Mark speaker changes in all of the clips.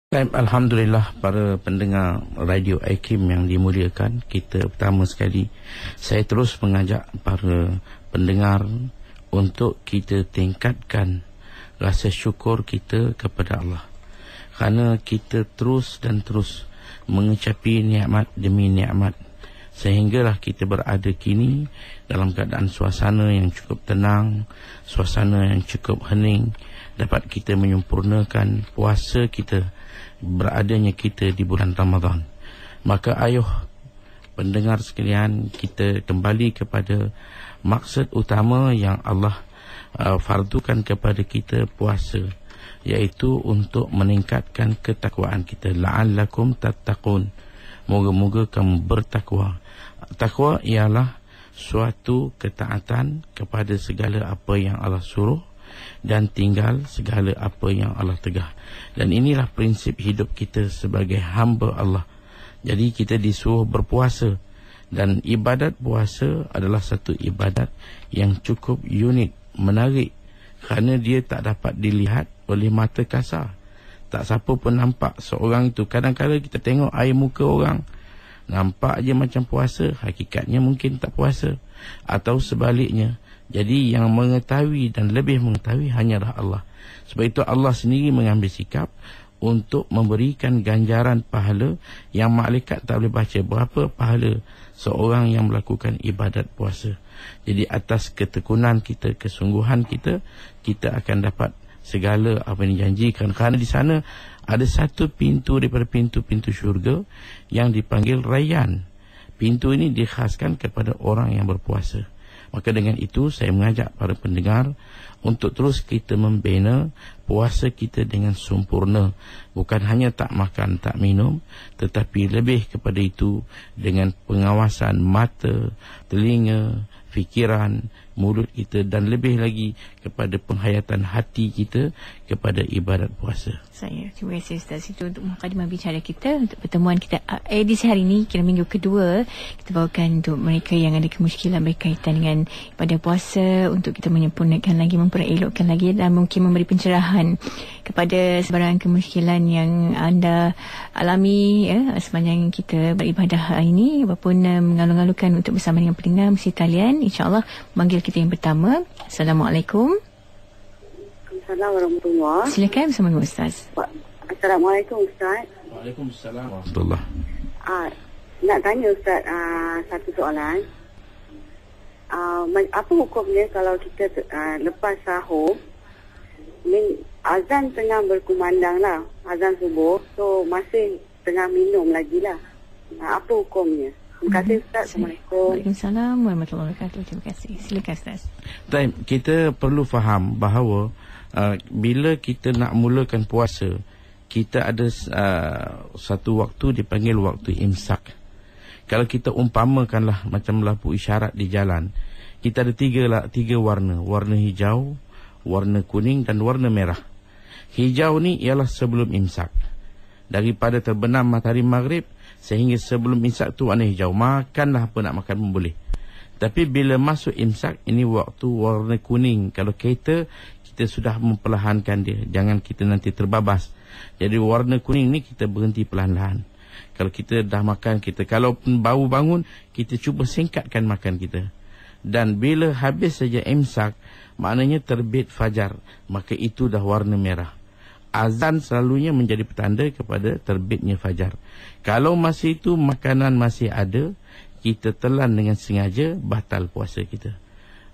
Speaker 1: Baik, Alhamdulillah para pendengar Radio Aikim yang dimuliakan, kita pertama sekali saya terus mengajak para pendengar untuk kita tingkatkan rasa syukur kita kepada Allah, kerana kita terus dan terus mengecapi nikmat demi nikmat, sehinggalah kita berada kini dalam keadaan suasana yang cukup tenang, suasana yang cukup hening, dapat kita menyempurnakan puasa kita, beradanya kita di bulan Ramadan. Maka ayuh pendengar sekalian, kita kembali kepada maksud utama yang Allah fardukan kepada kita puasa, iaitu untuk meningkatkan ketakwaan kita. La'allakum tattaqun, moga-moga kamu bertakwa. Takwa ialah suatu ketaatan kepada segala apa yang Allah suruh dan tinggal segala apa yang Allah tegah. Dan inilah prinsip hidup kita sebagai hamba Allah. Jadi kita disuruh berpuasa, dan ibadat puasa adalah satu ibadat yang cukup unik, menarik, kerana dia tak dapat dilihat oleh mata kasar. Tak siapa pun nampak seorang itu. Kadang-kadang kita tengok air muka orang, nampak je macam puasa, hakikatnya mungkin tak puasa, atau sebaliknya. Jadi yang mengetahui dan lebih mengetahui hanyalah Allah. Sebab itu Allah sendiri mengambil sikap untuk memberikan ganjaran pahala yang malaikat tak boleh baca berapa pahala seorang yang melakukan ibadat puasa. Jadi atas ketekunan kita, kesungguhan kita, kita akan dapat segala apa yang dijanjikan. Kerana di sana ada satu pintu daripada pintu-pintu syurga yang dipanggil Rayyan. Pintu ini dikhaskan kepada orang yang berpuasa. Maka dengan itu saya mengajak para pendengar untuk terus kita membina puasa kita dengan sempurna. Bukan hanya tak makan, tak minum, tetapi lebih kepada itu dengan pengawasan mata, telinga, fikiran, mulut kita, dan lebih lagi kepada penghayatan hati kita kepada ibadat puasa.
Speaker 2: Terima kasih Ustaz itu untuk mukadimah bicara kita untuk pertemuan kita edisi hari ini, kira minggu kedua. Kita bawakan untuk mereka yang ada kemusykilan berkaitan dengan ibadah puasa, untuk kita menyempurnakan lagi, memperelokkan lagi, dan mungkin memberi pencerahan kepada sebarang kemusykilan yang anda alami sepanjang kita beribadah hari ini. Walaupun mengalu-alukan untuk bersama dengan pendengar mesti talian, insyaAllah manggil kita yang pertama. Assalamualaikum.
Speaker 3: Assalamualaikum warahmatullahi.
Speaker 2: Silakan bersama dengan Ustaz.
Speaker 3: Assalamualaikum Ustaz.
Speaker 1: Waalaikumsalam warahmatullahi.
Speaker 3: Nak tanya Ustaz satu soalan. Apa hukumnya kalau kita lepas sahur, azan tengah berkumandang lah, azan subuh, so masih tengah minum lagi lah. Apa hukumnya? Terima kasih Ustaz. Assalamualaikum.
Speaker 2: Waalaikumsalam warahmatullahi wabarakatuh. Terima kasih. Silakan Ustaz.
Speaker 1: Kita perlu faham bahawa bila kita nak mulakan puasa, kita ada satu waktu dipanggil waktu imsak. Kalau kita umpamakanlah macam lampu isyarat di jalan, kita ada tiga warna. Warna hijau, warna kuning dan warna merah. Hijau ni ialah sebelum imsak. Daripada terbenam matahari maghrib sehingga sebelum imsak tu warna hijau. Makanlah apa nak makan pun boleh. Tapi bila masuk imsak, ini waktu warna kuning. Kalau kita sudah memperlahankan dia, jangan kita nanti terbabas. Jadi warna kuning ni kita berhenti perlahan-lahan. Kalau kita dah makan, kalau baru bangun, kita cuba singkatkan makan kita. Dan bila habis saja imsak, maknanya terbit fajar, maka itu dah warna merah. Azan selalunya menjadi petanda kepada terbitnya fajar. Kalau masih itu makanan masih ada, kita telan dengan sengaja, batal puasa kita.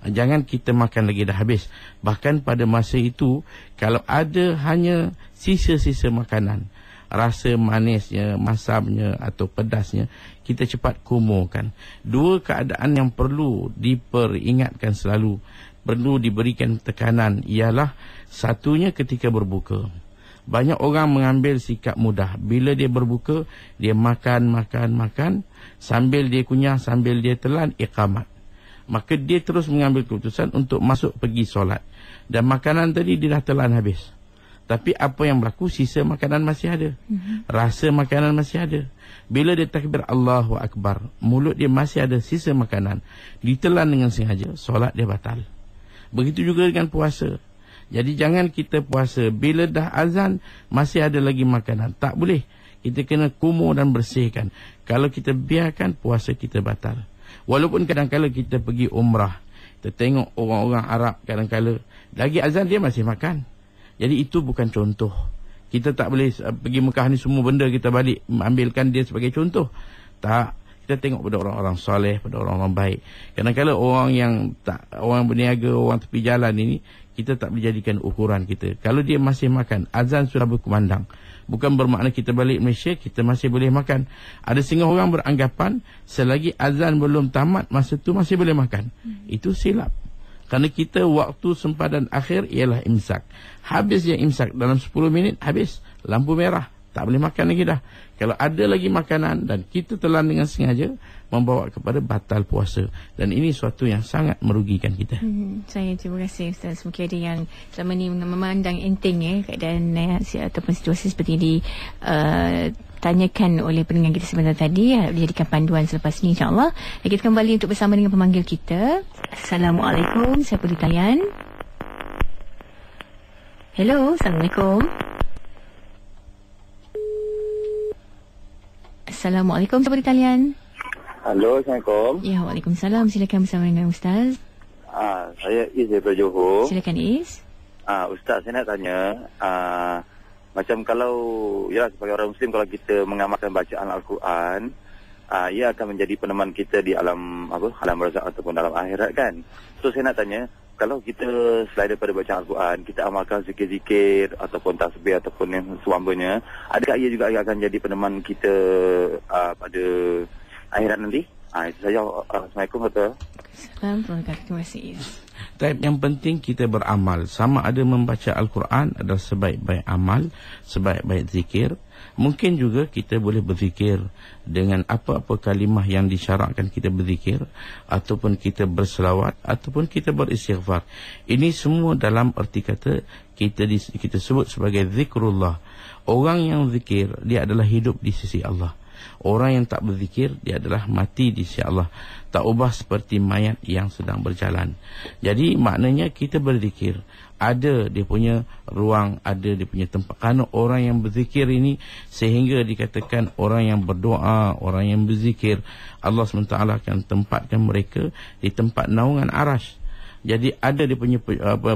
Speaker 1: Jangan kita makan lagi dah habis. Bahkan pada masa itu, kalau ada hanya sisa-sisa makanan, rasa manisnya, masamnya atau pedasnya, kita cepat kumurkan. Dua keadaan yang perlu diperingatkan selalu, perlu diberikan tekanan, ialah satunya ketika berbuka. Banyak orang mengambil sikap mudah. Bila dia berbuka, dia makan, sambil dia kunyah, sambil dia telan, iqamat. Maka dia terus mengambil keputusan untuk masuk pergi solat. Dan makanan tadi dia dah telan habis. Tapi apa yang berlaku, sisa makanan masih ada. Rasa makanan masih ada. Bila dia takbir Allahu Akbar, mulut dia masih ada sisa makanan, ditelan dengan sengaja, solat dia batal. Begitu juga dengan puasa. Jadi jangan kita puasa bila dah azan masih ada lagi makanan. Tak boleh. Kita kena kumur dan bersihkan. Kalau kita biarkan, puasa kita batal. Walaupun kadang-kadang kita pergi umrah, kita tengok orang-orang Arab kadang-kadang lagi azan dia masih makan. Jadi itu bukan contoh. Kita tak boleh pergi Mekah ni semua benda kita balik ambilkan dia sebagai contoh. Tak. Kita tengok pada orang-orang soleh, pada orang-orang baik. Kadang-kadang orang berniaga, orang tepi jalan ini, kita tak boleh jadikan ukuran kita. Kalau dia masih makan, azan sudah berkumandang. Bukan bermakna kita balik Malaysia, kita masih boleh makan. Ada setengah orang beranggapan, selagi azan belum tamat, masa tu masih boleh makan. Itu silap. Kerana kita waktu sempadan akhir ialah imsak. Habis dia imsak, dalam 10 minit habis. Lampu merah. Tak boleh makan lagi dah. Kalau ada lagi makanan dan kita telan dengan sengaja, membawa kepada batal puasa. Dan ini suatu yang sangat merugikan kita.
Speaker 2: Saya terima kasih Ustaz. Mungkin ada yang selama ni memandang enteng keadaan ataupun situasi seperti ini tanyakan oleh pendengar kita sebentar tadi, dijadikan panduan selepas ni insya-Allah. Dan kita kembali untuk bersama dengan pemanggil kita. Assalamualaikum, siapa di talian? Hello, Assalamualaikum. Assalamualaikum, siapa di talian?
Speaker 4: Halo, Assalamualaikum.
Speaker 2: Ya, Waalaikumsalam. Silakan bersama dengan Ustaz.
Speaker 4: Saya Is daripada Johor.
Speaker 2: Silakan Is.
Speaker 4: Ustaz, saya nak tanya, macam kalau, ya sebagai orang Muslim, kalau kita mengamalkan bacaan Al-Quran, ia akan menjadi peneman kita di alam barzakh ataupun dalam akhirat kan. So saya nak tanya, kalau kita selain daripada bacaan Al-Quran, kita amalkan zikir-zikir ataupun tasbih ataupun yang seumpamanya, adakah ia juga akan jadi peneman kita pada akhirat nanti? Itu saja. Assalamualaikum warahmatullahi
Speaker 2: wabarakatuh. Terima kasih.
Speaker 1: Yang penting kita beramal. Sama ada membaca Al-Quran adalah sebaik-baik amal, sebaik-baik zikir. Mungkin juga kita boleh berzikir dengan apa-apa kalimah yang disyaratkan kita berzikir, ataupun kita berselawat, ataupun kita beristighfar. Ini semua dalam erti kata kita sebut sebagai zikrullah. Orang yang zikir, dia adalah hidup di sisi Allah. Orang yang tak berzikir, dia adalah mati di sisi Allah. Tak ubah seperti mayat yang sedang berjalan. Jadi maknanya kita berzikir, ada dia punya ruang, ada dia punya tempat. Kerana orang yang berzikir ini, sehingga dikatakan orang yang berdoa, orang yang berzikir, Allah SWT akan tempatkan mereka di tempat naungan arash. Jadi ada dia punya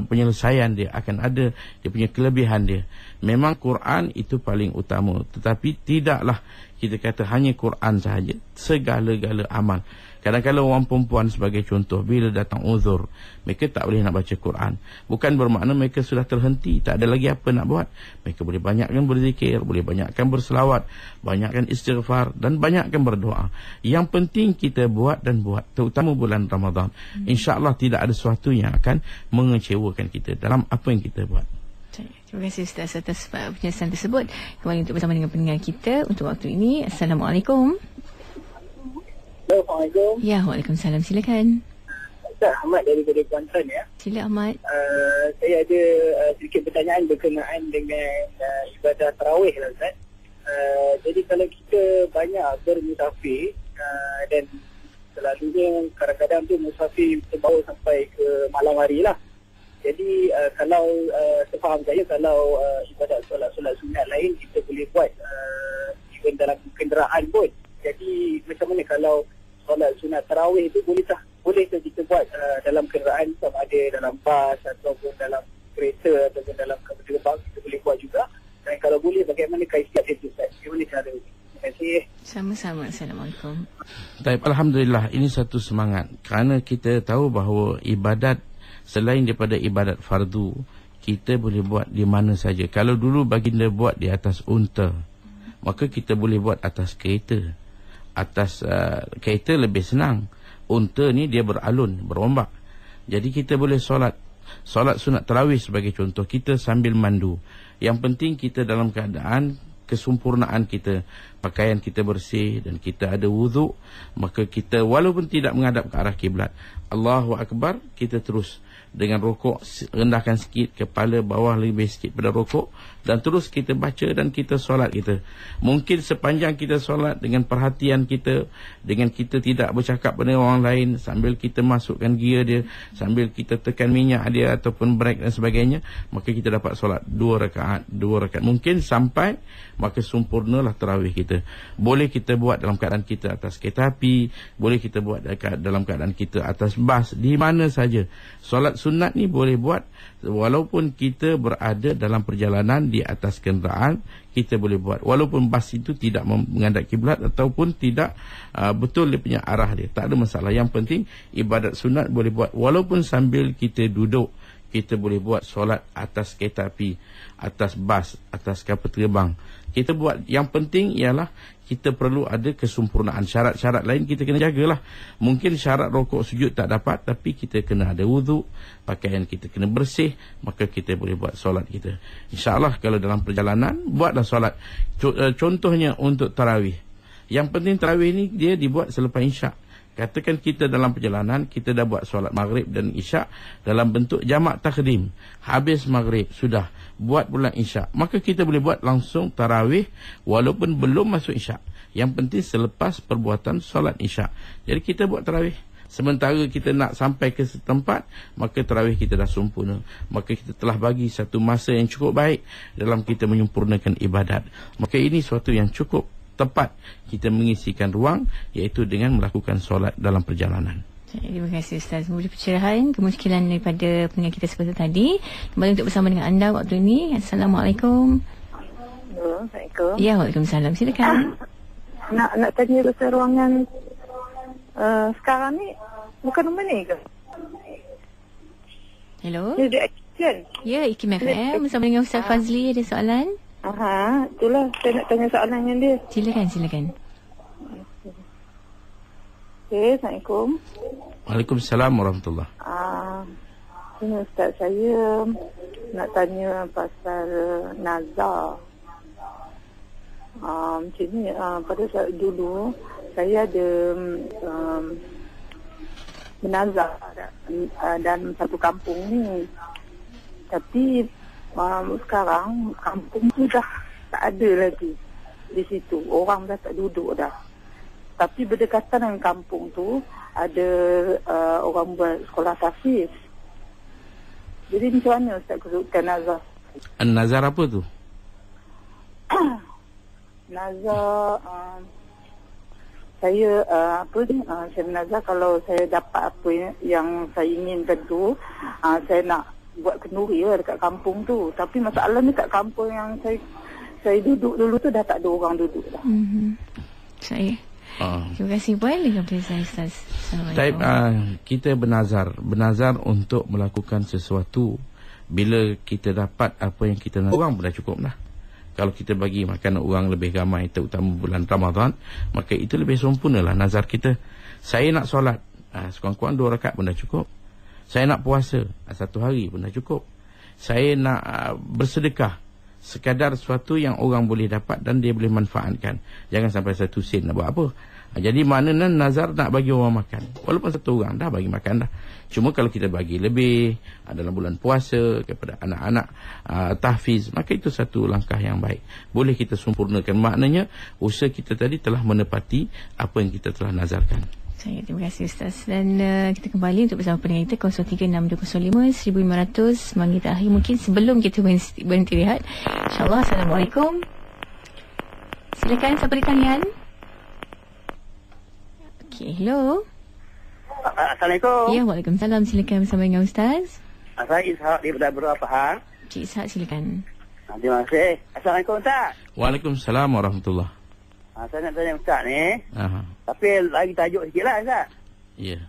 Speaker 1: penyelesaian dia, akan ada dia punya kelebihan dia. Memang Quran itu paling utama, tetapi tidaklah kita kata hanya Quran sahaja, segala-gala amal. Kadang-kadang orang perempuan sebagai contoh, bila datang uzur, mereka tak boleh nak baca Quran. Bukan bermakna mereka sudah terhenti, tak ada lagi apa nak buat. Mereka boleh banyakkan berzikir, boleh banyakkan berselawat, banyakkan istighfar dan banyakkan berdoa. Yang penting kita buat dan buat, terutama bulan Ramadan. InsyaAllah tidak ada sesuatu yang akan mengecewakan kita dalam apa yang kita buat.
Speaker 2: Terima kasih Ustaz atas penjelasan tersebut. Kembali untuk bersama dengan pendengar kita untuk waktu ini. Assalamualaikum.
Speaker 5: Assalamualaikum.
Speaker 2: Ya, Waalaikumsalam. Silakan.
Speaker 5: Ustaz Ahmad daripada Kuantan ya.
Speaker 2: Sila Ahmad.
Speaker 5: Saya ada sedikit pertanyaan berkenaan dengan ibadah tarawih lah Ustaz. Jadi kalau kita banyak bermusafir dan selalunya kadang-kadang tu musafir terbawa sampai ke malam hari lah. Jadi kalau sefaham saya, kalau ibadat solat sunat lain kita boleh buat even dalam kenderaan pun. Jadi macam mana kalau solat sunat tarawih itu boleh kita buat dalam kenderaan, sama ada dalam bas ataupun dalam kereta ataupun dalam gerbang, kita boleh buat juga. Dan kalau boleh, bagaimana kaifiat itu Ustaz? Bagaimana cara itu? Terima kasih.
Speaker 2: Sama-sama. Assalamualaikum.
Speaker 1: Baik, alhamdulillah, ini satu semangat. Kerana kita tahu bahawa ibadat selain daripada ibadat fardu, kita boleh buat di mana saja. Kalau dulu baginda buat di atas unta, maka kita boleh buat atas kereta. Atas kereta lebih senang. Unta ni dia beralun, berombak. Jadi kita boleh solat sunat tarawih sebagai contoh, kita sambil mandu. Yang penting kita dalam keadaan kesempurnaan kita, pakaian kita bersih dan kita ada wuduk, maka kita walaupun tidak menghadap ke arah kiblat, Allahu Akbar, kita terus. dengan rokok, rendahkan sikit kepala bawah lebih sikit pada rokok, dan terus kita baca dan kita solat kita. Mungkin sepanjang kita solat dengan perhatian kita, dengan kita tidak bercakap dengan orang lain, sambil kita masukkan gear dia, sambil kita tekan minyak dia ataupun brake dan sebagainya, maka kita dapat solat 2 rakaat. Mungkin sampai, maka sempurnalah tarawih kita. Boleh kita buat dalam keadaan kita atas kereta api, boleh kita buat dalam keadaan kita atas bas, di mana saja. Solat sunat ni boleh buat walaupun kita berada dalam perjalanan di atas kenderaan, kita boleh buat walaupun bas itu tidak menghadap kiblat ataupun tidak betul dia punya arah dia, tak ada masalah. Yang penting ibadat sunat boleh buat walaupun sambil kita duduk. Kita boleh buat solat atas kereta api, atas bas, atas kapal terbang. Kita buat, yang penting ialah kita perlu ada kesempurnaan. Syarat-syarat lain kita kena jagalah. Mungkin syarat rokok sujud tak dapat, tapi kita kena ada wuduk, pakaian kita kena bersih, maka kita boleh buat solat kita. InsyaAllah kalau dalam perjalanan, buatlah solat. Contohnya untuk tarawih. Yang penting tarawih ni dia dibuat selepas isyak. Katakan kita dalam perjalanan, kita dah buat solat maghrib dan isyak dalam bentuk jamak takdim. Habis maghrib, sudah buat pula isyak. Maka kita boleh buat langsung tarawih walaupun belum masuk isyak. Yang penting selepas perbuatan solat isyak. Jadi kita buat tarawih. Sementara kita nak sampai ke setempat, maka tarawih kita dah sempurna. Maka kita telah bagi satu masa yang cukup baik dalam kita menyempurnakan ibadat. Maka ini suatu yang cukup tepat kita mengisikan ruang, iaitu dengan melakukan solat dalam perjalanan.
Speaker 2: Terima kasih Ustaz. Memberi pencerahan kemusykilan daripada pendengar kita seperti tadi. Kembali untuk bersama dengan anda waktu ini. Assalamualaikum.
Speaker 3: Assalamualaikum.
Speaker 2: Ya, waalaikumsalam. Silakan.
Speaker 3: Nak tanya pasal ruangan sekarang ni bukan nombor ni ke?
Speaker 2: Hello.
Speaker 3: Dia action.
Speaker 2: Ya, IKIM FM bersama dengan Ustaz Fazli. Ada soalan?
Speaker 3: Itulah saya nak tanya soalan dengan dia.
Speaker 2: Silakan.
Speaker 3: Assalamualaikum.
Speaker 1: Waalaikumsalam warahmatullahi.
Speaker 3: Ini Ustaz, saya nak tanya pasal nazar. Macam ni, pada saat dulu saya ada menazar dalam satu kampung ni. Tapi sekarang kampung tu dah tak ada lagi di situ. Orang dah tak duduk dah. Tapi berdekatan dengan kampung tu ada orang buat sekolah tahfiz. Jadi macam mana Ustaz kedudukan nazar?
Speaker 1: Nazar apa tu?
Speaker 3: Nazar saya saya menazar kalau saya dapat apa yang saya inginkan tu, saya nak buat kenduri dekat kampung tu. Tapi masalah ni kat kampung yang saya duduk dulu tu dah tak ada orang duduk dah.
Speaker 2: Terima kasih Puan dengan saya Ustaz. Assalamualaikum.
Speaker 1: Kita bernazar untuk melakukan sesuatu. Bila kita dapat apa yang kita nak, orang pun dah cukup dah. Kalau kita bagi makan orang lebih ramai, terutama bulan Ramadan, maka itu lebih sempurnalah nazar kita. Saya nak solat, sekurang-kurang 2 rakaat pun dah cukup. Saya nak puasa 1 hari pun dah cukup. Saya nak bersedekah, sekadar sesuatu yang orang boleh dapat dan dia boleh manfaatkan. Jangan sampai 1 sen nak buat apa. Jadi maknanya nazar nak bagi orang makan. Walaupun 1 orang dah bagi makan dah. Cuma kalau kita bagi lebih dalam bulan puasa kepada anak-anak tahfiz, maka itu satu langkah yang baik. Boleh kita sempurnakan. Maknanya usaha kita tadi telah menepati apa yang kita telah nazarkan.
Speaker 2: Terima kasih Ustaz. Dan kita kembali untuk bersama pendengar kita 036205 1500. Semangat kita akhir mungkin sebelum kita berhenti rehat. InsyaAllah. Assalamualaikum. Silakan siapa di talian. Okey, hello.
Speaker 5: Assalamualaikum.
Speaker 2: Ya, waalaikumsalam. Silakan bersama dengan Ustaz.
Speaker 5: Saya Ishak daripada Berapa Pahang.
Speaker 2: Cik Ishak, silakan.
Speaker 5: Terima kasih. Assalamualaikum Ustaz.
Speaker 1: Waalaikumsalam warahmatullahi.
Speaker 5: Saya nak tanya Ustaz ni. Tapi lagi tajuk sikit lah Ustaz.
Speaker 1: Ya.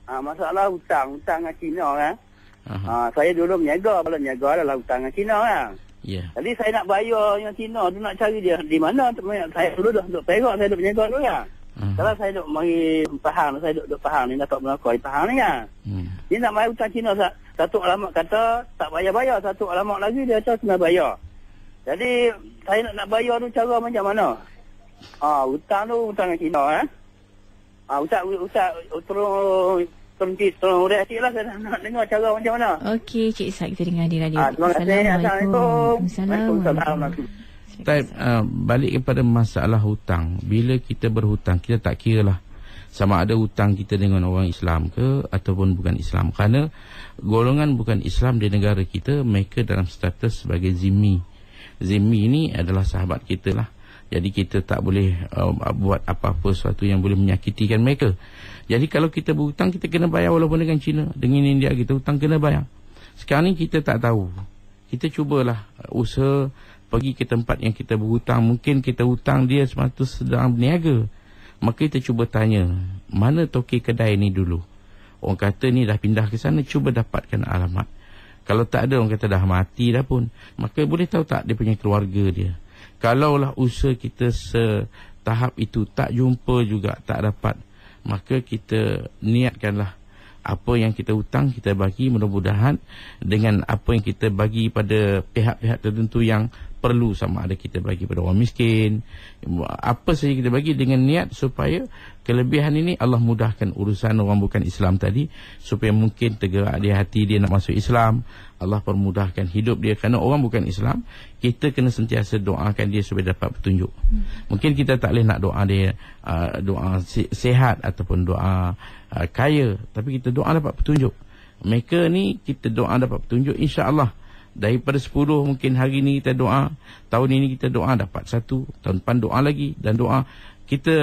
Speaker 5: Masalah hutang dengan Cina kan. Saya dulu berniaga. Kalau berniaga adalah hutang dengan Cina kan.
Speaker 1: Ya.
Speaker 5: Jadi saya nak bayar yang Cina tu, nak cari dia di mana. Saya dulu dah duduk Perak, saya duduk berniaga dulu kan. Kalau saya duduk mari Pahang, saya duduk Pahang ni, dapat melakor di Pahang ni kan. Dia nak bayar hutang Cina, satu alamat kata tak bayar-bayar, satu alamat lagi dia kata kena bayar. Jadi saya nak bayar tu cara macam mana? Hutang tu hutang dengan Cina Ustaz
Speaker 3: tolong urut sikit lah. Saya nak dengar cara macam mana.
Speaker 2: Okey, Cik Ishak, kita dengar di radio.
Speaker 3: Terima kasih. Assalamualaikum.
Speaker 2: Waalaikumsalam.
Speaker 1: Balik kepada masalah hutang. Bila kita berhutang, kita tak kira lah sama ada hutang kita dengan orang Islam ke ataupun bukan Islam. Kerana golongan bukan Islam di negara kita, mereka dalam status sebagai zimmi. Zimmi ini adalah sahabat kita lah. Jadi kita tak boleh buat apa-apa sesuatu yang boleh menyakitikan mereka. Jadi kalau kita berhutang, kita kena bayar. Walaupun dengan China, dengan India, kita hutang kena bayar. Sekarang ni kita tak tahu. Kita cubalah usaha pergi ke tempat yang kita berhutang. Mungkin kita hutang dia semasa sedang berniaga. Maka kita cuba tanya, mana toki kedai ni dulu? Orang kata ni dah pindah ke sana, cuba dapatkan alamat. Kalau tak ada, orang kata dah mati dah pun. Maka boleh tahu tak dia punya keluarga dia. Kalaulah usaha kita setahap itu tak jumpa juga, tak dapat, maka kita niatkanlah apa yang kita hutang kita bagi, mudah-mudahan dengan apa yang kita bagi pada pihak-pihak tertentu yang perlu, sama ada kita bagi pada orang miskin, apa saja kita bagi dengan niat supaya kelebihan ini Allah mudahkan urusan orang bukan Islam tadi, supaya mungkin tergerak di hati dia nak masuk Islam, Allah permudahkan hidup dia. Kerana orang bukan Islam, kita kena sentiasa doakan dia supaya dapat petunjuk. Mungkin kita tak boleh nak doa dia doa sihat ataupun doa kaya, tapi kita doa dapat petunjuk. Mereka ni kita doa dapat petunjuk, insya-Allah. Daripada 10 mungkin hari ni kita doa, tahun ini kita doa dapat 1, tahun depan doa lagi, dan doa kita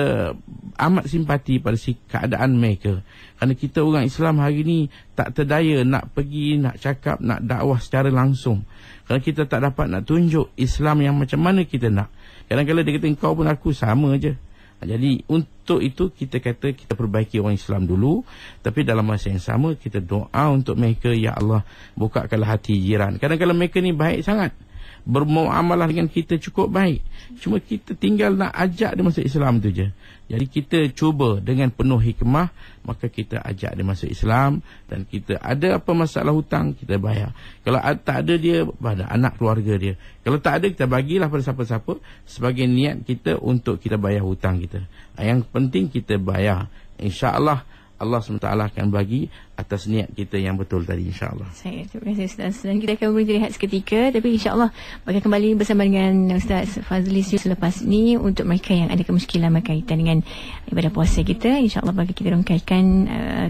Speaker 1: amat simpati pada keadaan mereka. Kerana kita orang Islam hari ni tak terdaya nak pergi, nak cakap, nak dakwah secara langsung. Kerana kita tak dapat nak tunjuk Islam yang macam mana kita nak. Kadang-kadang dia kata kau pun aku sama je. Jadi untuk itu kita kata kita perbaiki orang Islam dulu, tapi dalam masa yang sama kita doa untuk mereka, ya Allah bukakanlah hati jiran. Kadang-kadang mereka ni baik sangat, bermuamalah dengan kita cukup baik, cuma kita tinggal nak ajak dia masuk Islam tu je. Jadi kita cuba dengan penuh hikmah, maka kita ajak dia masuk Islam, dan kita ada apa masalah hutang kita bayar. Kalau tak ada dia pada anak keluarga dia, kalau tak ada kita bagilah pada siapa-siapa sebagai niat kita untuk kita bayar hutang kita. Yang penting kita bayar, insya-Allah Allah SWT akan bagi atas niat kita yang betul tadi, insya-Allah.
Speaker 2: Terima kasih Ustaz. Dan kita akan berhenti rehat seketika, tapi insya-Allah bakal kembali bersama dengan Ustaz Fazli selepas ini untuk mereka yang ada kemusykilan berkaitan dengan ibadah puasa kita. Insya-Allah bagi kita rongkaikan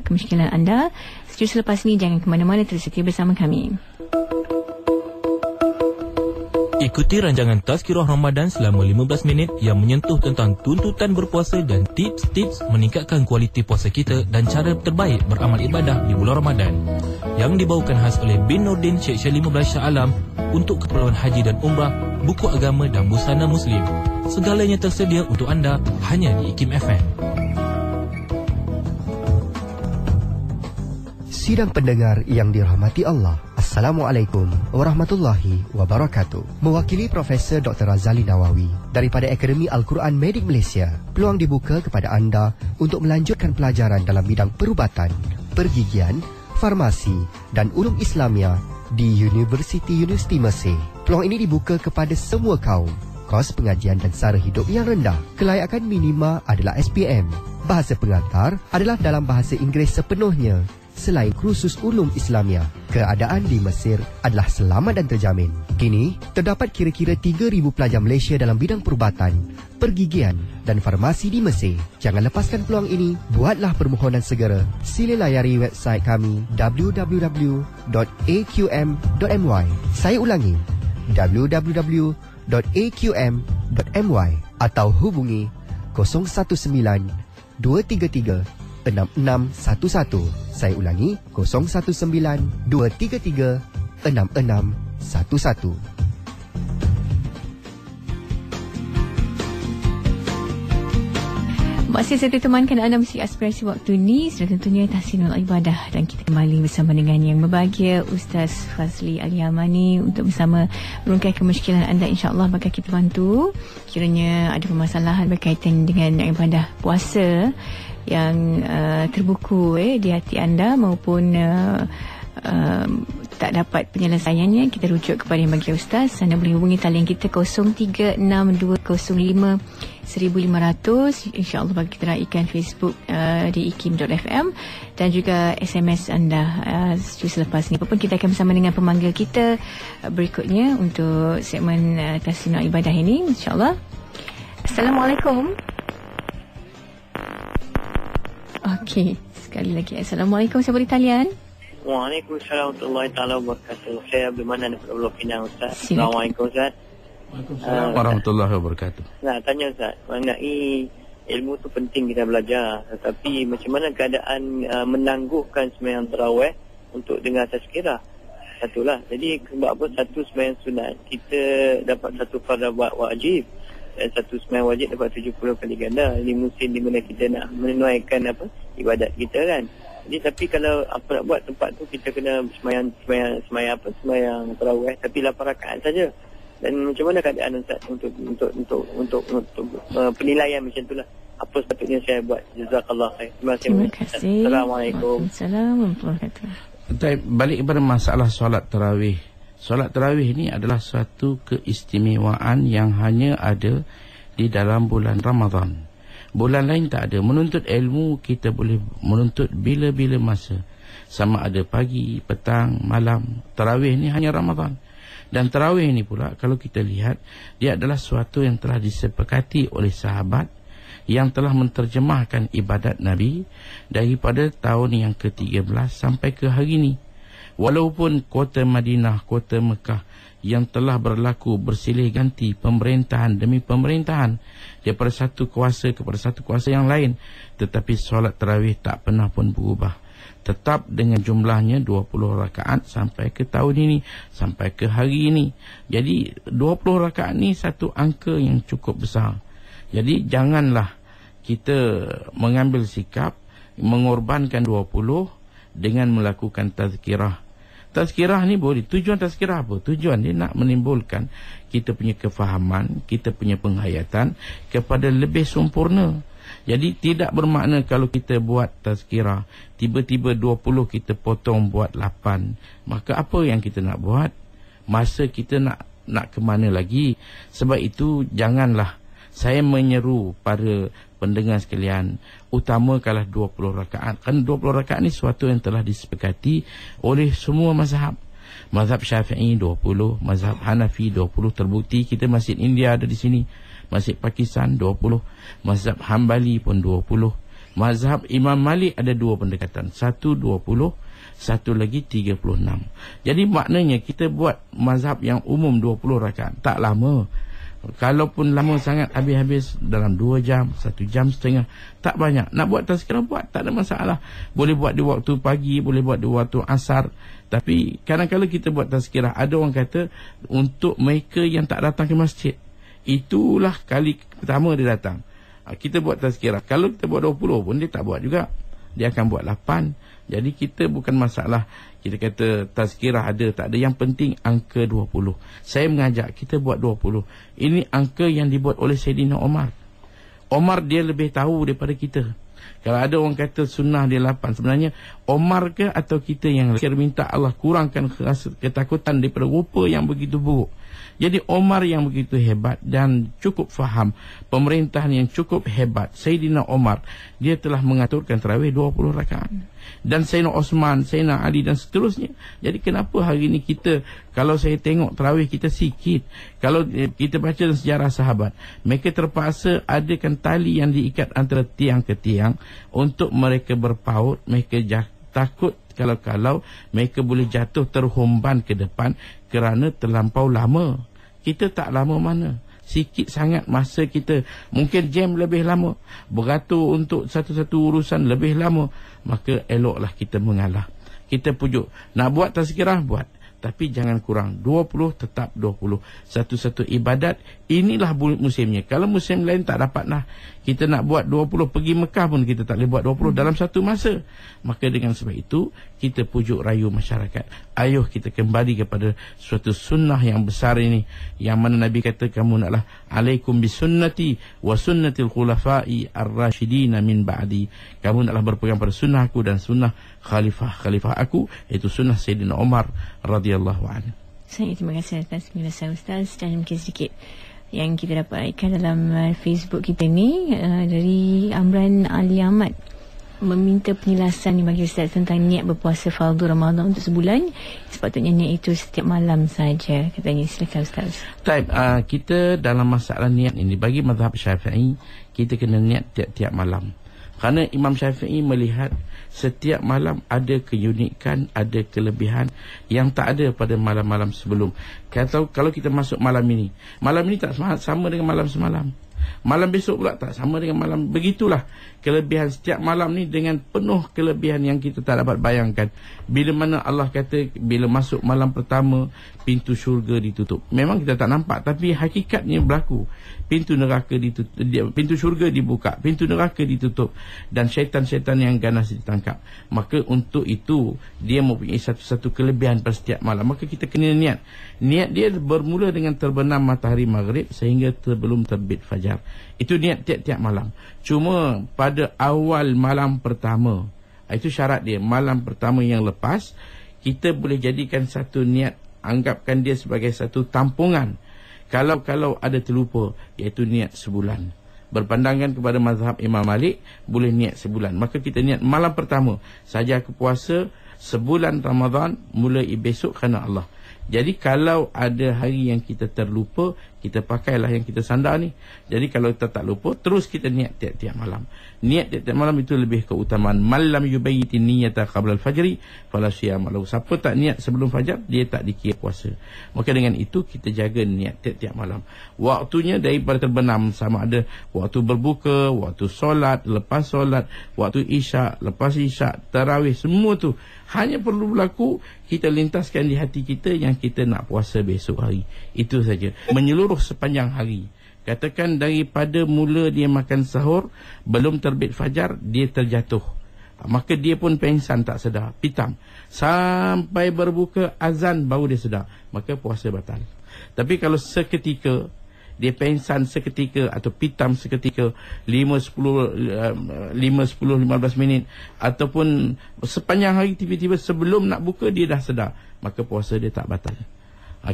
Speaker 2: kemusykilan anda. Selepas ini jangan ke mana-mana, terus setia bersama kami.
Speaker 6: Ikuti rancangan Tazkirah Ramadan selama 15 minit yang menyentuh tentang tuntutan berpuasa dan tips-tips meningkatkan kualiti puasa kita dan cara terbaik beramal ibadah di bulan Ramadan. Yang dibawakan khas oleh bin Nordin Syekh Syed 15 Shah Alam untuk keperluan haji dan umrah, buku agama dan busana muslim. Segalanya tersedia untuk anda hanya di IKIM FM.
Speaker 7: Sidang pendengar yang dirahmati Allah, Assalamualaikum warahmatullahi wabarakatuh. Mewakili Profesor Dr. Razali Nawawi daripada Akademi Al-Quran Medik Malaysia, peluang dibuka kepada anda untuk melanjutkan pelajaran dalam bidang perubatan, pergigian, farmasi dan ulum Islamia di Universiti Mesir. Peluang ini dibuka kepada semua kaum. Kos pengajian dan sara hidup yang rendah. Kelayakan minima adalah SPM. Bahasa pengantar adalah dalam bahasa Inggeris sepenuhnya. Selain kursus ulum Islamia, keadaan di Mesir adalah selamat dan terjamin. Kini, terdapat kira-kira 3,000 pelajar Malaysia dalam bidang perubatan, pergigian dan farmasi di Mesir. Jangan lepaskan peluang ini, buatlah permohonan segera. Sila layari website kami www.aqm.my. Saya ulangi, www.aqm.my atau hubungi 019 233 6611. Saya ulangi, 019 233 6611.
Speaker 2: Masih saya temankan anda musik aspirasi waktu ni, sudah tentunya tahsinul ibadah, dan kita kembali bersama dengan yang berbahagia Ustaz Fazli Al-Yamani untuk bersama merungkai kemusykilan anda. InsyaAllah bakal kita bantu kiranya ada permasalahan berkaitan dengan ibadah puasa yang terbuku di hati anda maupun tak dapat penyelesaiannya, kita rujuk kepada yang bagi Ustaz. Anda boleh hubungi talian kita 036205 1500. InsyaAllah bagi kita raikan Facebook di ikim.fm dan juga SMS anda selepas ni. Apapun kita akan bersama dengan pemanggil kita berikutnya untuk segmen Tasnifat Ibadah ini, insyaAllah. Assalamualaikum. Okey, sekali lagi. Assalamualaikum, siapa di talian?
Speaker 8: Waalaikumsalam warahmatullahi taala wabarakatuh. Saya Abdul Manan daripada Pulau Pinang, Ustaz. Assalamualaikum, Ustaz.
Speaker 1: Waalaikumsalam warahmatullahi wabarakatuh.
Speaker 8: Nak tanya, Ustaz, mengenai ilmu tu penting kita belajar, tetapi macam mana keadaan menangguhkan sembahyang tarawih untuk dengar tazkirah? Satulah. Jadi sebab apa? Satu sembahyang sunat kita dapat satu fardu wajib, dan satu sembahyang wajib dapat 70 kali ganda di musim di mana kita nak menunaikan ibadat kita kan. Jadi tapi kalau apa nak buat tempat tu kita kena sembahyang tarawih tapi 8 rakaat saja. Dan macam mana keadaan Ustaz untuk penilaian macam itulah. Apa sepatutnya saya buat? Jazakallah khair.
Speaker 2: Terima kasih.
Speaker 8: Assalamualaikum.
Speaker 2: Assalamualaikum.
Speaker 1: Balik kepada masalah solat tarawih. Solat tarawih ini adalah suatu keistimewaan yang hanya ada di dalam bulan Ramadan. Bulan lain tak ada. Menuntut ilmu kita boleh menuntut bila-bila masa. Sama ada pagi, petang, malam. Tarawih ni hanya Ramadan. Dan tarawih ni pula kalau kita lihat, dia adalah suatu yang telah disepakati oleh sahabat yang telah menterjemahkan ibadat Nabi daripada tahun yang ke-13 sampai ke hari ini. Walaupun kota Madinah, kota Mekah yang telah berlaku bersilih ganti pemerintahan demi pemerintahan daripada satu kuasa kepada satu kuasa yang lain, tetapi solat tarawih tak pernah pun berubah. Tetap dengan jumlahnya 20 rakaat sampai ke tahun ini, sampai ke hari ini. Jadi 20 rakaat ni satu angka yang cukup besar. Jadi janganlah kita mengambil sikap mengorbankan 20 dengan melakukan tazkirah. Tazkirah ni boleh. Tujuan tazkirah apa? Tujuan dia nak menimbulkan kita punya kefahaman, kita punya penghayatan kepada lebih sempurna. Jadi tidak bermakna kalau kita buat tazkirah tiba-tiba 20 kita potong buat 8. Maka apa yang kita nak buat? Masa kita nak ke mana lagi? Sebab itu janganlah, saya menyeru para pendengar sekalian, utamakanlah 20 rakaat. Kan 20 rakaat ni suatu yang telah disepakati oleh semua mazhab. Mazhab Syafi'i 20, mazhab Hanafi 20, terbukti kita Masjid India ada di sini. Masjid Pakistan 20, mazhab Hambali pun 20. Mazhab Imam Malik ada 2 pendekatan. Satu 20, satu lagi 36. Jadi maknanya kita buat mazhab yang umum 20 rakaat. Tak lama. Kalaupun lama sangat habis-habis dalam 2 jam, 1 jam setengah. Tak banyak. Nak buat tazkirah buat, tak ada masalah. Boleh buat di waktu pagi, boleh buat di waktu asar. Tapi kadang-kadang kita buat tazkirah, ada orang kata untuk mereka yang tak datang ke masjid. Itulah kali pertama dia datang. Kita buat tazkirah. Kalau kita buat 20 pun dia tak buat juga. Dia akan buat 8. Jadi kita bukan masalah kita kata tazkirah ada tak ada. Yang penting angka 20. Saya mengajak kita buat 20. Ini angka yang dibuat oleh Sayyidina Omar. Omar dia lebih tahu daripada kita. Kalau ada orang kata sunnah dia 8, sebenarnya Omar ke atau kita yang minta Allah kurangkan ketakutan daripada rupa yang begitu buruk. Jadi Omar yang begitu hebat dan cukup faham, pemerintahan yang cukup hebat, Sayyidina Omar, dia telah mengaturkan tarawih 20 rakaat. Dan Sayyidina Osman, Sayyidina Ali dan seterusnya. Jadi kenapa hari ini kita, kalau saya tengok tarawih kita sikit, kalau kita baca sejarah sahabat, mereka terpaksa adakan tali yang diikat antara tiang ke tiang untuk mereka berpaut, mereka takut kalau mereka boleh jatuh terhumban ke depan kerana terlampau lama. Kita tak lama mana. Sikit sangat masa kita. Mungkin jam lebih lama. Beratur untuk satu-satu urusan lebih lama. Maka eloklah kita mengalah. Kita pujuk. Nak buat tazkirah, buat. Tapi jangan kurang. 20 tetap 20. Satu-satu ibadat. Inilah musimnya. Kalau musim lain tak dapat lah. Kita nak buat 20. Pergi Mekah pun kita tak boleh buat 20 dalam satu masa. Maka dengan sebab itu, kita pujuk rayu masyarakat. Ayuh kita kembali kepada suatu sunnah yang besar ini. Yang mana Nabi kata, kamu naklah alaikum bisunnati wa sunnatil khulafai ar-rashidina min ba'di. Kamu naklah berpegang pada sunnahku dan sunnah khalifah aku, iaitu sunnah Sayyidina Umar radhiyallahu anhu.
Speaker 2: Saya terima kasih atas penjelasan Ustaz dan mungkin sedikit yang kita dapat ikan dalam Facebook kita ni, dari Amran Ali Ahmad, meminta penjelasan bagi Ustaz tentang niat berpuasa fardu Ramadan untuk sebulan. Sepatutnya niat itu setiap malam saja, katanya. Silakan Ustaz.
Speaker 1: Baik, kita dalam masalah niat ini, bagi mazhab Syafi'i, kita kena niat tiap-tiap malam. Kerana Imam Syafi'i melihat setiap malam ada keunikan, ada kelebihan yang tak ada pada malam-malam sebelum. Kalau kita masuk malam ini tak sama dengan malam semalam. Malam besok pula tak sama dengan malam. Begitulah kelebihan setiap malam ni, dengan penuh kelebihan yang kita tak dapat bayangkan. Bila mana Allah kata, bila masuk malam pertama, pintu syurga ditutup. Memang kita tak nampak, tapi hakikatnya berlaku. Pintu neraka ditutup, pintu syurga dibuka, pintu neraka ditutup, dan syaitan-syaitan yang ganas ditangkap. Maka untuk itu dia mempunyai satu kelebihan pada setiap malam. Maka kita kena niat. Niat dia bermula dengan terbenam matahari maghrib sehingga sebelum terbit fajar. Itu niat tiap-tiap malam. Cuma pada awal malam pertama, itu syarat dia, malam pertama yang lepas, kita boleh jadikan satu niat, anggapkan dia sebagai satu tampungan. Kalau ada terlupa, iaitu niat sebulan. Berpandangan kepada mazhab Imam Malik, boleh niat sebulan. Maka kita niat malam pertama saja aku puasa sebulan Ramadan, mulai besok kerana Allah. Jadi kalau ada hari yang kita terlupa, kita pakailah yang kita sandar ni. Jadi kalau kita tak lupa, terus kita niat tiap-tiap malam. Niat tiap-tiap malam itu lebih keutamaan. Malam yubayyitin niyata qabla al-fajri fala siyama lahu. Siapa tak niat sebelum fajar, dia tak dikira puasa. Maka dengan itu kita jaga niat tiap-tiap malam. Waktunya daripada terbenam, sama ada waktu berbuka, waktu solat, lepas solat, waktu isyak, lepas isyak, tarawih, semua tu hanya perlu berlaku kita lintaskan di hati kita yang kita nak puasa besok hari. Itu saja. Menyeluruh sepanjang hari. Katakan daripada mula dia makan sahur, belum terbit fajar, dia terjatuh. Maka dia pun pengsan tak sedar, pitam. Sampai berbuka azan baru dia sedar. Maka puasa batal. Tapi kalau seketika dia pengsan seketika atau pitam seketika 5, 10, 15 minit, ataupun sepanjang hari tiba-tiba sebelum nak buka dia dah sedar, maka puasa dia tak batal.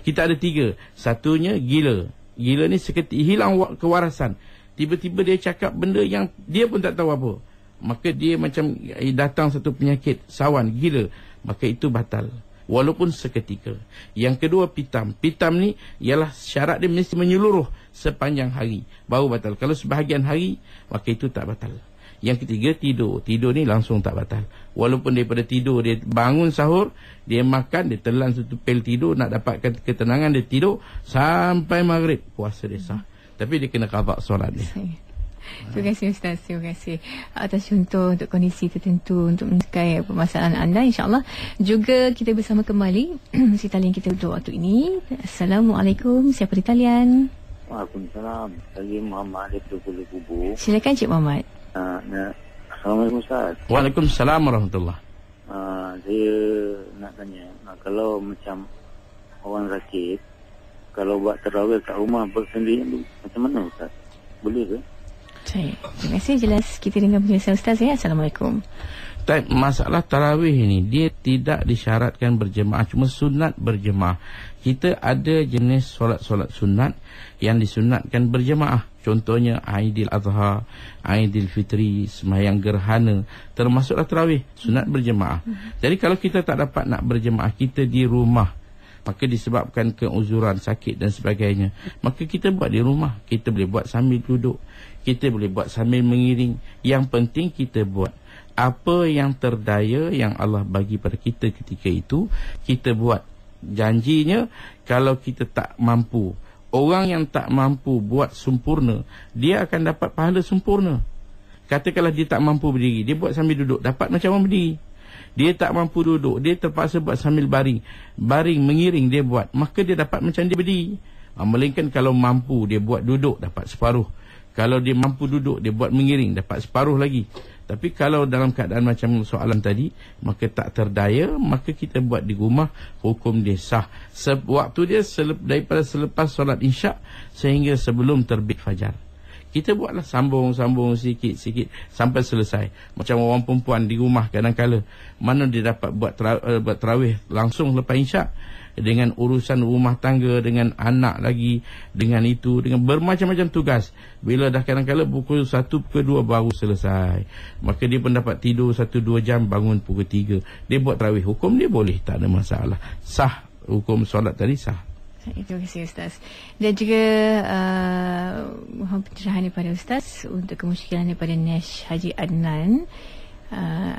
Speaker 1: Kita ada 3. Satunya gila. Gila ni seketika hilang kewarasan. Tiba-tiba dia cakap benda yang dia pun tak tahu apa. Maka dia macam datang satu penyakit sawan, gila. Maka itu batal. Walaupun seketika. Yang kedua pitam. Pitam ni ialah syarat dia mesti menyeluruh sepanjang hari, baru batal. Kalau sebahagian hari, maka itu tak batal. Yang ketiga tidur. Tidur ni langsung tak batal. Walaupun daripada tidur dia bangun sahur, dia makan, dia telan satu pel tidur, nak dapatkan ketenangan, dia tidur sampai maghrib, puasa dia sah. Tapi dia kena qada solat dia.
Speaker 2: Terima kasih Ustaz. Terima kasih atas contoh untuk kondisi tertentu untuk menyelesaikan permasalahan anda. InsyaAllah juga kita bersama kembali si talian kita untuk waktu ini. Assalamualaikum. Siapa di talian?
Speaker 9: Waalaikumsalam. Saya Muhammad Alif Kuala Kubu.
Speaker 2: Silakan Cik Muhammad.
Speaker 9: Assalamualaikum Ustaz.
Speaker 1: Waalaikumsalam warahmatullahi.
Speaker 9: Saya nak tanya, kalau macam orang sakit, kalau buat tarawih kat rumah bersendirian, macam mana Ustaz? Boleh ke?
Speaker 2: Terima kasih, jelas. Kita dengar penjelasan Ustaz ya. Assalamualaikum.
Speaker 1: Masalah tarawih ni, dia tidak disyaratkan berjemaah, cuma sunat berjemaah. Kita ada jenis solat-solat sunat yang disunatkan berjemaah. Contohnya Aidil Adha, Aidil Fitri, sembahyang gerhana, termasuklah tarawih, sunat berjemaah. Jadi kalau kita tak dapat nak berjemaah, kita di rumah, maka disebabkan keuzuran, sakit dan sebagainya, maka kita buat di rumah. Kita boleh buat sambil duduk, kita boleh buat sambil mengiring. Yang penting kita buat apa yang terdaya yang Allah bagi pada kita ketika itu, kita buat. Janjinya kalau kita tak mampu, orang yang tak mampu buat sempurna, dia akan dapat pahala sempurna. Katakanlah dia tak mampu berdiri, dia buat sambil duduk, dapat macam orang berdiri. Dia tak mampu duduk, dia terpaksa buat sambil baring, mengiring dia buat, maka dia dapat macam dia berdiri. Melainkan kalau mampu dia buat duduk, dapat separuh. Kalau dia mampu duduk, dia buat mengiring, dapat separuh lagi. Tapi kalau dalam keadaan macam soalan tadi, maka tak terdaya, maka kita buat di rumah, hukum dia sah. Waktu dia daripada selepas solat isyak sehingga sebelum terbit fajar. kita buatlah sambung sikit sampai selesai. Macam orang perempuan di rumah kadang-kala mana dia dapat buat tarawih langsung lepas isyak, dengan urusan rumah tangga, dengan anak lagi, dengan itu, dengan bermacam-macam tugas. Bila dah kadang-kala pukul 1, pukul 2 baru selesai, maka dia pun dapat tidur 1-2 jam, bangun pukul 3. Dia buat tarawih. Hukum dia boleh, tak ada masalah. Sah, hukum solat tadi sah.
Speaker 2: Terima kasih Ustaz. Dan juga mohon pencerahan daripada Ustaz untuk kemusykilan daripada Nash Haji Adnan.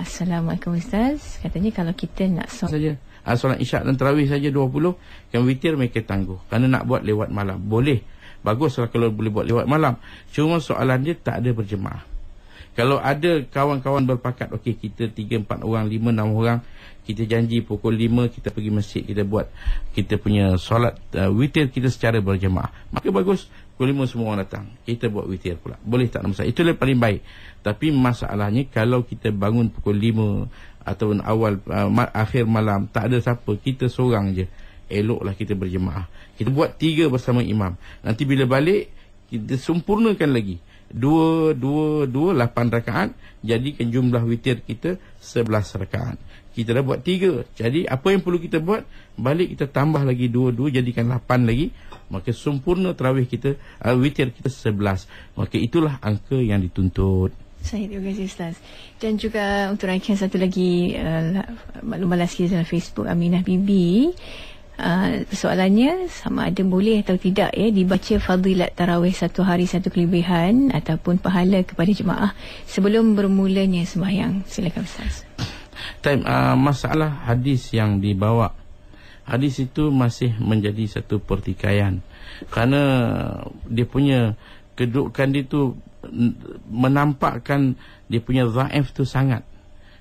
Speaker 2: Assalamualaikum Ustaz. Katanya kalau kita nak
Speaker 1: saja solat isyak dan tarawih saja 20, yang witir mereka tangguh kerana nak buat lewat malam. Boleh, baguslah kalau boleh buat lewat malam. Cuma soalan dia tak ada berjemaah. Kalau ada kawan-kawan berpakat, okey kita 3, 4 orang, 5, 6 orang, kita janji pukul 5 kita pergi masjid, kita buat kita punya solat witir kita secara berjemaah, maka bagus. Pukul 5 semua orang datang, kita buat witir pula, boleh, tak ada masalah. Itulah paling baik. Tapi masalahnya kalau kita bangun pukul 5 ataupun awal akhir malam, tak ada siapa, kita seorang je, eloklah kita berjemaah. Kita buat 3 bersama imam. Nanti bila balik kita sempurnakan lagi 2, 8 rakaat, jadikan jumlah witir kita 11 rakaat. Kita dah buat 3. Jadi apa yang perlu kita buat, balik kita tambah lagi 2, jadikan 8 lagi. Maka sempurna tarawih kita, witir kita 11. Maka itulah angka yang dituntut.
Speaker 2: Terima kasih Ustaz. Dan juga untuk raikan satu lagi maklum balas kita dalam Facebook, Aminah Bibi. Soalannya sama ada boleh atau tidak dibaca fadilat tarawih satu hari satu kelebihan ataupun pahala kepada jemaah sebelum bermulanya sembahyang. Silakan Ustaz.
Speaker 1: Masalah hadis yang dibawa, hadis itu masih menjadi satu pertikaian kerana dia punya kedudukan dia tu menampakkan dia punya dhaif tu sangat.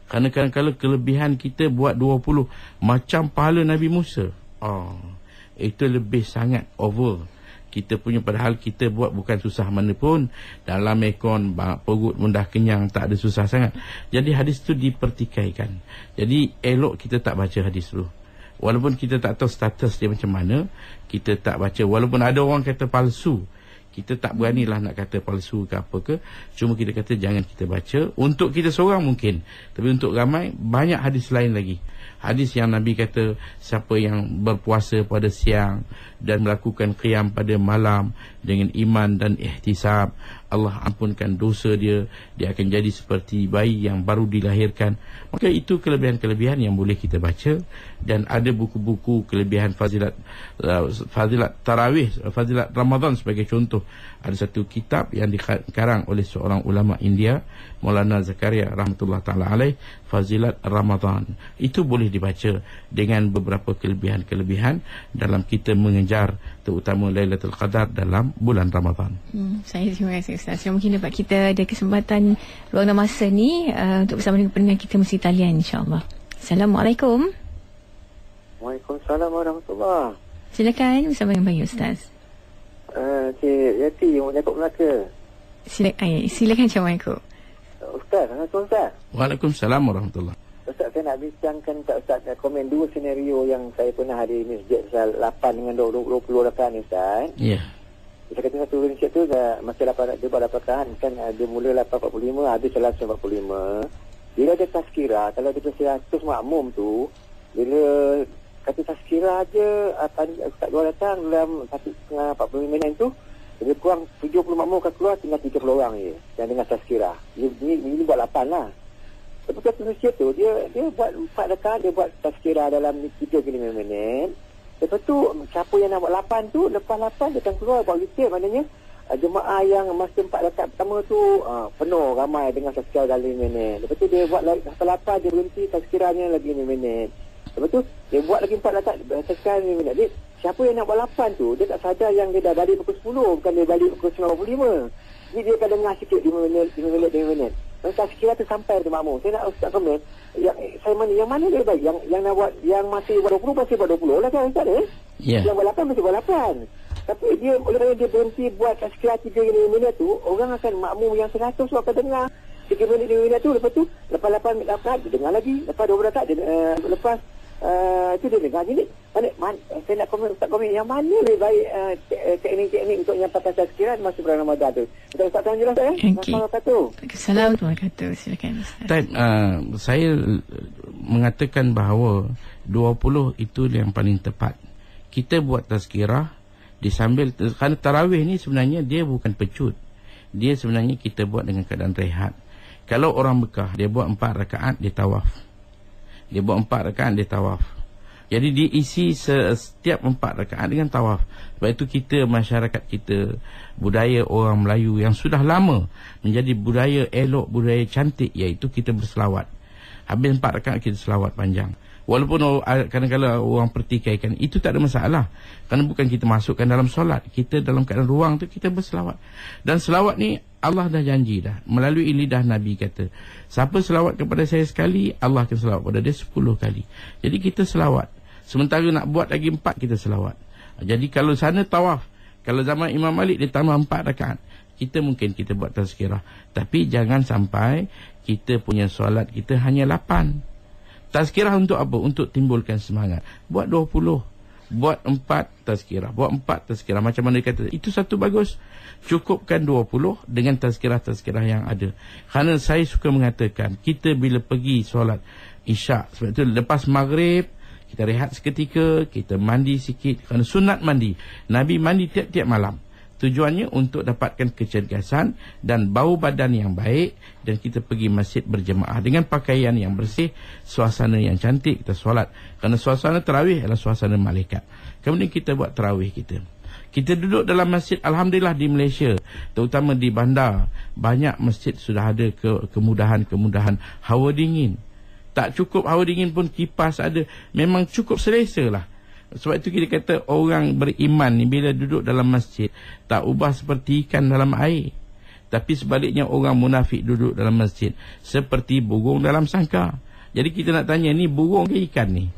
Speaker 1: Kerana kadang-kadang kelebihan kita buat 20 macam pahala Nabi Musa. Itu lebih sangat over kita punya, padahal kita buat bukan susah mana pun, dalam ekon perut pun dah kenyang, tak ada susah sangat. Jadi hadis tu dipertikaikan. Jadi elok kita tak baca hadis tu, walaupun kita tak tahu status dia macam mana, kita tak baca. Walaupun ada orang kata palsu, kita tak beranilah nak kata palsu ke apa ke. Cuma kita kata jangan kita baca. Untuk kita seorang mungkin, tapi untuk ramai banyak hadis lain lagi. Hadis yang Nabi kata siapa yang berpuasa pada siang dan melakukan qiyam pada malam dengan iman dan ihtisab, Allah ampunkan dosa dia, dia akan jadi seperti bayi yang baru dilahirkan. Maka itu kelebihan-kelebihan yang boleh kita baca. Dan ada buku-buku kelebihan fazilat tarawih, fazilat Ramadan sebagai contoh. Ada satu kitab yang dikarang oleh seorang ulama India, Maulana Zakaria rahmatullah ta'ala alaih, Fazilat Ramadan. Itu boleh dibaca dengan beberapa kelebihan-kelebihan dalam kita mengejar terutama Lailatul Qadar dalam bulan Ramadan.
Speaker 2: Saya terima kasih Ustaz. Mungkin dapat kita ada kesempatan ruang dan masa ni untuk bersama dengan pendengar kita mesti talian insya-Allah. Assalamualaikum.
Speaker 10: Waalaikumsalam warahmatullahi.
Speaker 2: Silakan bersama dengan Bang Ustaz.
Speaker 10: Cik Yati yang Jakob Melaka.
Speaker 2: Silakan Assalamualaikum.
Speaker 10: Ustaz, Ustaz.
Speaker 1: Waalaikumsalam warahmatullahi.
Speaker 10: Ustaz, saya nak bincangkan tak Ustaz komen 2 senario yang saya pernah ada di masjid 8 dengan 20 rakaat ni Ustaz.
Speaker 1: Ya.
Speaker 10: Kita kata satu masjid tu masa 8 rakaat kan dia mula 8.45 habis 9.45. Bila ada tazkirah, kalau kita 100 makmum tu, bila kata tazkirah aja Ustaz dua datang dalam 1.45 minit tu, lebih kurang 70 makmum akan keluar, tinggal 30 orang je yang dengan tazkirah. Ini buat 8 lah. Lepas tu manusia tu dia buat 4 rakaat, dia buat tazkirah dalam 3-5 minit. Lepas tu siapa yang nak buat 8 tu, lepas 8 dia akan keluar buat witir. Maknanya jemaah yang masa 4 rakaat pertama tu penuh ramai dengan tazkirah dalam 5 minit. Lepas tu dia buat lepas 8 dia berhenti tazkirahnya lagi 5 minit. Lepas tu dia buat lagi 4 rakaat tazkirah 5 minit. Jadi siapa yang nak buat 8 tu, dia tak sadar yang dia dah balik pukul 10, bukan dia balik pukul 9.45. Jadi dia akan dengar sikit 5 minit. Tazkirah tu sampai ke makmum. Saya nak Ustaz komen yang mana dia baik, yang nak buat, yang masih buat 20 masih buat 20 lah kan Ustaz Yang buat 8 masih buat 8. Tapi dia oleh kerana dia berhenti buat tazkirah 3 minit tu, orang akan makmum yang 100 tu akan dengar 3 minit tu. Lepas tu lepas 8 rakaat dia dengar lagi, lepas 12 rakaat dia lepas Itu dia dengar. Jadi saya nak komen yang mana lebih baik teknik-teknik untuk menyampaikan tazkirah masa bulan Ramadan tu. Betul Ustaz tuan jelas saya?
Speaker 2: Assalamualaikum warahmatullahi wabarakatuh. Silakan Ustaz.
Speaker 1: Saya mengatakan bahawa 20 itu yang paling tepat. Kita buat tazkirah disambil, kerana tarawih ni sebenarnya dia bukan pecut. Dia sebenarnya kita buat dengan keadaan rehat. Kalau orang Mekah dia buat 4 rakaat dia tawaf. Dia buat 4 rakaat dia tawaf. Jadi dia isi setiap 4 rakaat dengan tawaf. Sebab itu kita, masyarakat kita, budaya orang Melayu yang sudah lama menjadi budaya elok, budaya cantik, iaitu kita berselawat. Habis 4 rakaat kita selawat panjang. Walaupun kadang-kadang orang pertikaikan, itu tak ada masalah. Kerana bukan kita masukkan dalam solat. Kita dalam keadaan ruang tu kita berselawat. Dan selawat ni Allah dah janji dah. Melalui lidah Nabi kata, siapa selawat kepada saya sekali, Allah akan selawat kepada dia 10 kali. Jadi kita selawat. Sementara nak buat lagi 4, kita selawat. Jadi kalau sana tawaf, kalau zaman Imam Malik dia tambah 4 rakaat, kita mungkin kita buat tazkirah. Tapi jangan sampai kita punya solat kita hanya 8. Tazkirah untuk apa? Untuk timbulkan semangat. Buat 20, buat 4 tazkirah, buat 4 tazkirah. Macam mana dia kata, itu satu bagus. Cukupkan 20 dengan tazkirah-tazkirah yang ada. Kerana saya suka mengatakan, kita bila pergi solat Isyak, sebab itu lepas maghrib kita rehat seketika, kita mandi sikit. Kerana sunat mandi, Nabi mandi tiap-tiap malam. Tujuannya untuk dapatkan kecergasan dan bau badan yang baik. Dan kita pergi masjid berjemaah dengan pakaian yang bersih, suasana yang cantik, kita solat. Kerana suasana tarawih adalah suasana malaikat. Kemudian kita buat tarawih kita. Kita duduk dalam masjid. Alhamdulillah di Malaysia, terutama di bandar, banyak masjid sudah ada kemudahan-kemudahan hawa dingin. Tak cukup hawa dingin pun kipas ada. Memang cukup selesa lah. Sebab itu kita kata orang beriman ni bila duduk dalam masjid tak ubah seperti ikan dalam air. Tapi sebaliknya orang munafik duduk dalam masjid seperti burung dalam sangkar. Jadi kita nak tanya, ni burung ke ikan ni?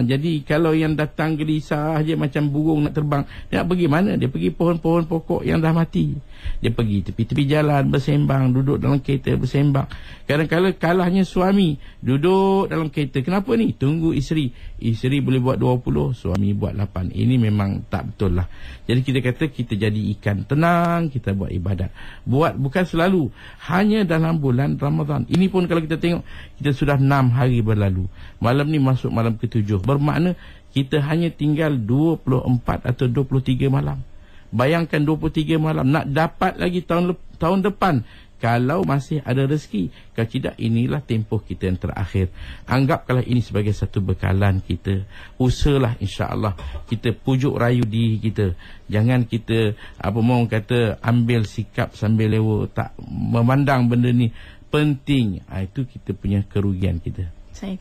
Speaker 1: Jadi kalau yang datang gelisah je macam burung nak terbang, dia nak pergi mana? Dia pergi pohon-pohon pokok yang dah mati. Dia pergi tepi-tepi jalan bersembang, duduk dalam kereta bersembang. Kadang-kadang kalahnya suami duduk dalam kereta. Kenapa ni? Tunggu isteri. Isteri boleh buat 20, suami buat 8. Ini memang tak betul lah. Jadi kita kata kita jadi ikan tenang, kita buat ibadat. Buat bukan selalu, hanya dalam bulan Ramadan. Ini pun kalau kita tengok, kita sudah 6 hari berlalu. Malam ni masuk malam ke-7. Bermakna kita hanya tinggal 24 atau 23 malam. Bayangkan 23 malam. Nak dapat lagi tahun depan, kalau masih ada rezeki. Kalau tidak, inilah tempoh kita yang terakhir. Anggaplah ini sebagai satu bekalan kita. Usahalah insya-Allah kita pujuk rayu diri kita. Jangan kita kata ambil sikap sambil lewa, tak memandang benda ni penting. Itu kita punya kerugian kita.
Speaker 2: Saya